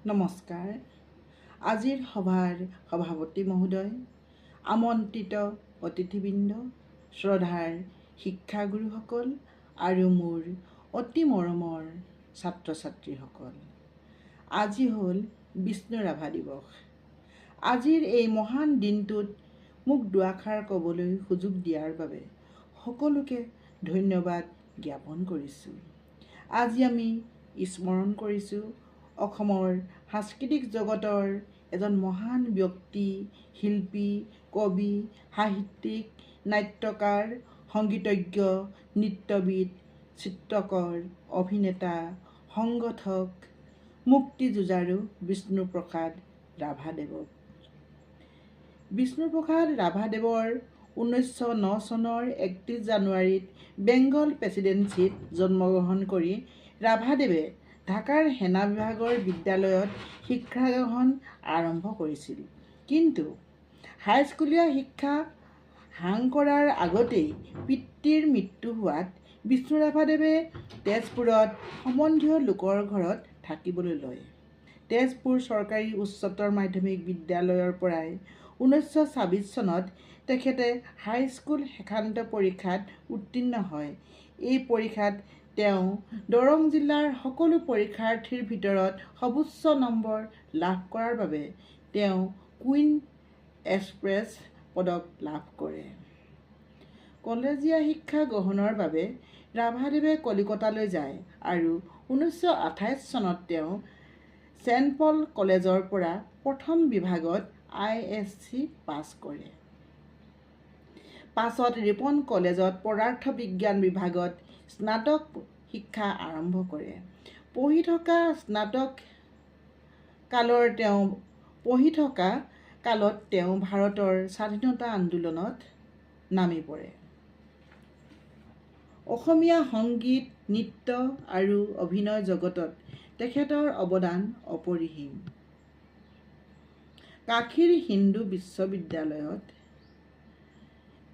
নমস্কাৰ। আজিৰ সভাৰ সভাপতি মহোদয়, আমন্ত্ৰিত অতিথিবৃন্দ, শ্ৰদ্ধাৰ শিক্ষাগুৰুসকল আৰু মোৰ অতি মৰমৰ ছাত্ৰ ছাত্ৰীসকল, আজি হ'ল বিষ্ণু ৰাভা দিৱস। আজিৰ এই মহান দিনটোত মোক দুআষাৰ ক'বলৈ সুযোগ দিয়াৰ বাবে সকলোকে ধন্যবাদ জ্ঞাপন কৰিছোঁ। আজি আমি স্মৰণ কৰিছোঁ অসমৰ সাংস্কৃতিক জগতৰ এজন মহান ব্যক্তি, শিল্পী, কবি, সাহিত্যিক, নাট্যকাৰ, সংগীতজ্ঞ, নৃত্যবিদ, চিত্ৰকৰ, অভিনেতা, সংগঠক, মুক্তিযুঁজাৰু বিষ্ণুপ্ৰসাদ ৰাভাদেৱক। বিষ্ণুপ্ৰসাদ ৰাভাদেৱৰ 1909 চনৰ 31 জানুৱাৰীত বেংগল প্ৰেচিডেন্সিত জন্মগ্ৰহণ কৰি ৰাভাদেৱে ঢাকাৰ সেনা বিভাগৰ বিদ্যালয়ত শিক্ষা গ্ৰহণ আৰম্ভ কৰিছিল। কিন্তু হাইস্কুলীয়া শিক্ষা সাং কৰাৰ আগতেই পিতৃৰ মৃত্যু হোৱাত বিষ্ণু ৰাভাদেৱে তেজপুৰত সম্বন্ধীয় লোকৰ ঘৰত থাকিবলৈ লয়। তেজপুৰ চৰকাৰী উচ্চতৰ মাধ্যমিক বিদ্যালয়ৰ পৰাই 1926 চনত তেখেতে হাইস্কুল শিক্ষান্ত পৰীক্ষাত উত্তীৰ্ণ হয়। এই পৰীক্ষাত তেওঁ দৰং জিলাৰ সকলো পৰীক্ষাৰ্থীৰ ভিতৰত সৰ্বোচ্চ নম্বৰ লাভ কৰাৰ বাবে তেওঁ কুইন এক্সপ্ৰেছ পদক লাভ কৰে। কলেজীয়া শিক্ষা গ্ৰহণৰ বাবে ৰাভাদেৱে কলিকতালৈ যায় আৰু 1928 চনত তেওঁ ছেণ্ট পল কলেজৰ পৰা প্ৰথম বিভাগত ISc পাছ কৰে। পাছত ৰিপন কলেজত পদাৰ্থ বিজ্ঞান বিভাগত স্নাতক শিক্ষা আৰম্ভ কৰে। পঢ়ি থকা কালত তেওঁ ভাৰতৰ স্বাধীনতা আন্দোলনত নামি পৰে। অসমীয়া সংগীত, নৃত্য আৰু অভিনয় জগতত তেখেতৰ অৱদান অপৰিসীম। কাশীৰ হিন্দু বিশ্ববিদ্যালয়ত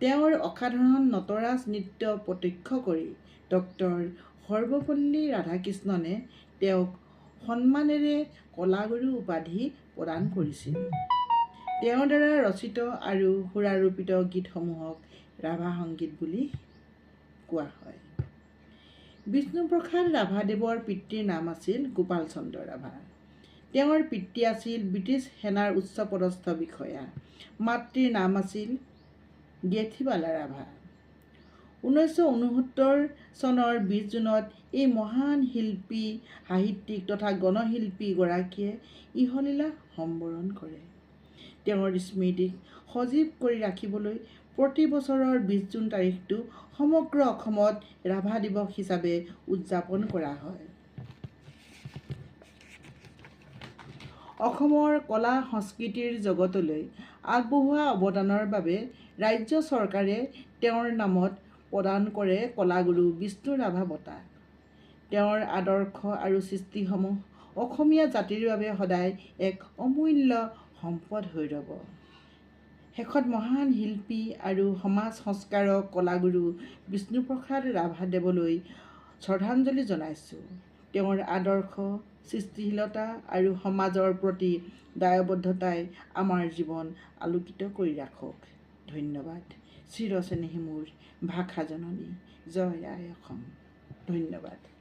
তেওঁৰ অসাধাৰণ নটৰাজ নৃত্য প্ৰত্যক্ষ কৰি ডক্টৰ সৰ্বপল্লী ৰাধাকৃষ্ণনে তেওঁক সন্মানেৰে কলাগুৰু উপাধি প্ৰদান কৰিছিল। তেওঁৰ দ্বাৰা ৰচিত আৰু সুৰাৰোপিত গীতসমূহক ৰাভা সংগীত বুলি কোৱা হয়। বিষ্ণুপ্ৰসাদ ৰাভাদেৱৰ পিতৃৰ নাম আছিল গোপাল চন্দ্ৰ ৰাভা। তেওঁৰ পিতৃ আছিল ব্ৰিটিছ সেনাৰ উচ্চপদস্থ বিষয়া। মাতৃৰ নাম আছিল গেথীবালা ৰাভা। 1969 চনৰ 20 জুনত এই মহান শিল্পী, সাহিত্যিক তথা গণশিল্পী গৰাকীয়ে ইহলীলা সম্বৰণ কৰে। তেওঁৰ স্মৃতিক সজীৱ কৰি ৰাখিবলৈ প্ৰতি বছৰৰ 20 জুন তাৰিখটো সমগ্ৰ অসমত ৰাভা দিৱস হিচাপে উদযাপন কৰা হয়। অসমৰ কলা সংস্কৃতিৰ জগতলৈ আগবঢ়োৱা অৱদানৰ বাবে ৰাজ্য চৰকাৰে তেওঁৰ নামত প্ৰদান কৰে কলাগুৰু বিষ্ণু ৰাভা বঁটা। তেওঁৰ আদৰ্শ আৰু সৃষ্টিসমূহ অসমীয়া জাতিৰ বাবে সদায় এক অমূল্য সম্পদ হৈ ৰ'ব। শেষত মহান শিল্পী আৰু সমাজ সংস্কাৰক কলাগুৰু বিষ্ণুপ্ৰসাদ ৰাভাদেৱলৈ শ্ৰদ্ধাঞ্জলি জনাইছোঁ। তেওঁৰ আদৰ্শ, সৃষ্টিশীলতা আৰু সমাজৰ প্ৰতি দায়বদ্ধতাই আমাৰ জীৱন আলোকিত কৰি ৰাখক। ধন্যবাদ। চিৰচেনেহী মোৰ ভাষা জননী। জয় আই অসম। ধন্যবাদ।